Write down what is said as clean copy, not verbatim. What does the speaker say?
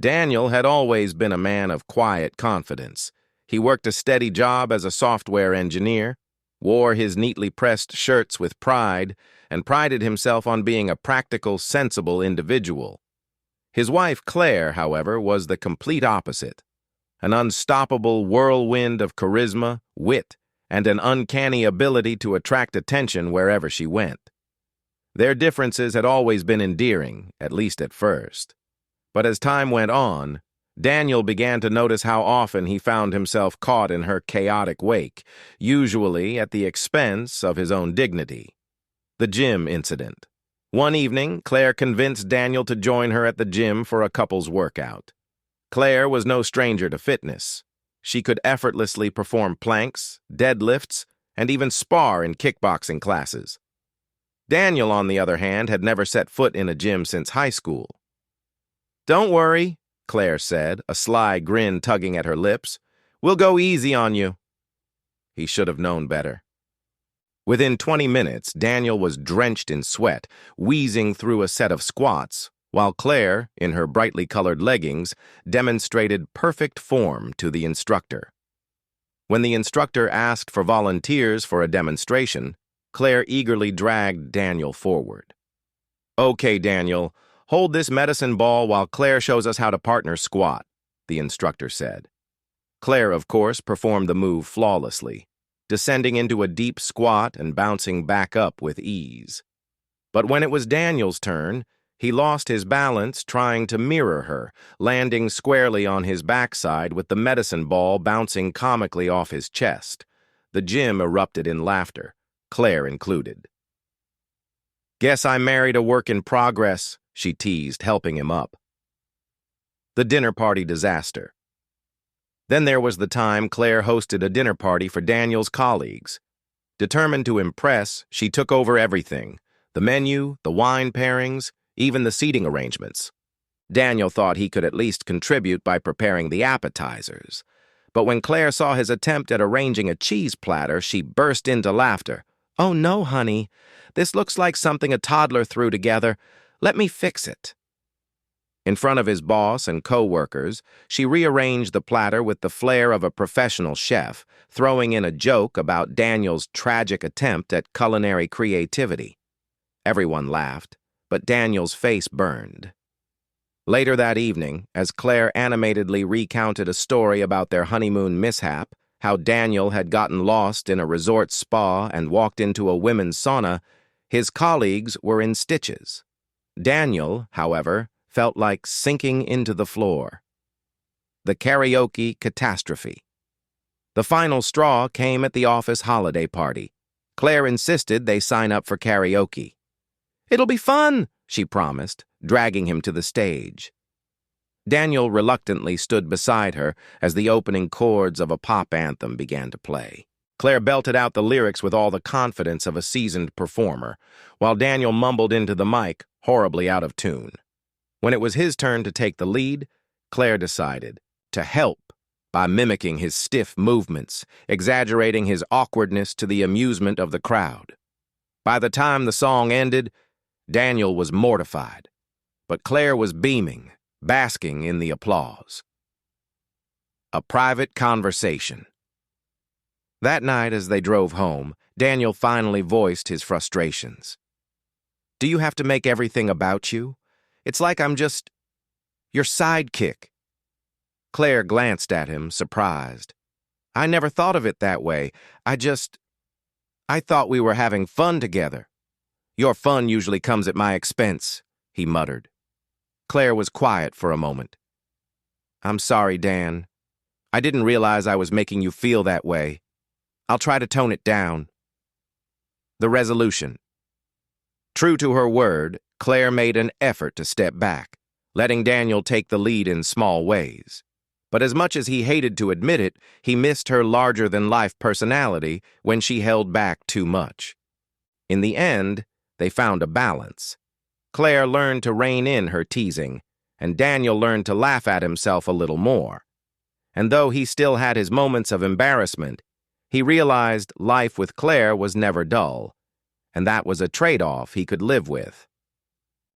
Daniel had always been a man of quiet confidence. He worked a steady job as a software engineer, wore his neatly pressed shirts with pride, and prided himself on being a practical, sensible individual. His wife, Claire, however, was the complete opposite. An unstoppable whirlwind of charisma, wit, and an uncanny ability to attract attention wherever she went. Their differences had always been endearing, at least at first. But as time went on, Daniel began to notice how often he found himself caught in her chaotic wake, usually at the expense of his own dignity. The gym incident. One evening, Claire convinced Daniel to join her at the gym for a couple's workout. Claire was no stranger to fitness. She could effortlessly perform planks, deadlifts, and even spar in kickboxing classes. Daniel, on the other hand, had never set foot in a gym since high school. "Don't worry," Claire said, a sly grin tugging at her lips. "We'll go easy on you." He should have known better. Within 20 minutes, Daniel was drenched in sweat, wheezing through a set of squats, while Claire, in her brightly colored leggings, demonstrated perfect form to the instructor. When the instructor asked for volunteers for a demonstration, Claire eagerly dragged Daniel forward. "Okay, Daniel, hold this medicine ball while Claire shows us how to partner squat," the instructor said. Claire, of course, performed the move flawlessly, descending into a deep squat and bouncing back up with ease. But when it was Daniel's turn, he lost his balance trying to mirror her, landing squarely on his backside with the medicine ball bouncing comically off his chest. The gym erupted in laughter, Claire included. "Guess I married a work in progress," she teased, helping him up. The dinner party disaster. Then there was the time Claire hosted a dinner party for Daniel's colleagues. Determined to impress, she took over everything: the menu, the wine pairings, even the seating arrangements. Daniel thought he could at least contribute by preparing the appetizers. But when Claire saw his attempt at arranging a cheese platter, she burst into laughter. "Oh no, honey. This looks like something a toddler threw together. Let me fix it." In front of his boss and co-workers, she rearranged the platter with the flair of a professional chef, throwing in a joke about Daniel's tragic attempt at culinary creativity. Everyone laughed, but Daniel's face burned. Later that evening, as Claire animatedly recounted a story about their honeymoon mishap, how Daniel had gotten lost in a resort spa and walked into a women's sauna, his colleagues were in stitches. Daniel, however, felt like sinking into the floor. The karaoke catastrophe. The final straw came at the office holiday party. Claire insisted they sign up for karaoke. "It'll be fun," she promised, dragging him to the stage. Daniel reluctantly stood beside her as the opening chords of a pop anthem began to play. Claire belted out the lyrics with all the confidence of a seasoned performer, while Daniel mumbled into the mic, horribly out of tune. When it was his turn to take the lead, Claire decided to help by mimicking his stiff movements, exaggerating his awkwardness to the amusement of the crowd. By the time the song ended, Daniel was mortified, but Claire was beaming, basking in the applause. A private conversation. That night, as they drove home, Daniel finally voiced his frustrations. "Do you have to make everything about you? It's like I'm just your sidekick." Claire glanced at him, surprised. "I never thought of it that way. I thought we were having fun together." "Your fun usually comes at my expense," he muttered. Claire was quiet for a moment. "I'm sorry, Dan. I didn't realize I was making you feel that way. I'll try to tone it down." The resolution. True to her word, Claire made an effort to step back, letting Daniel take the lead in small ways. But as much as he hated to admit it, he missed her larger-than-life personality when she held back too much. In the end, they found a balance. Claire learned to rein in her teasing, and Daniel learned to laugh at himself a little more. And though he still had his moments of embarrassment, he realized life with Claire was never dull, and that was a trade-off he could live with.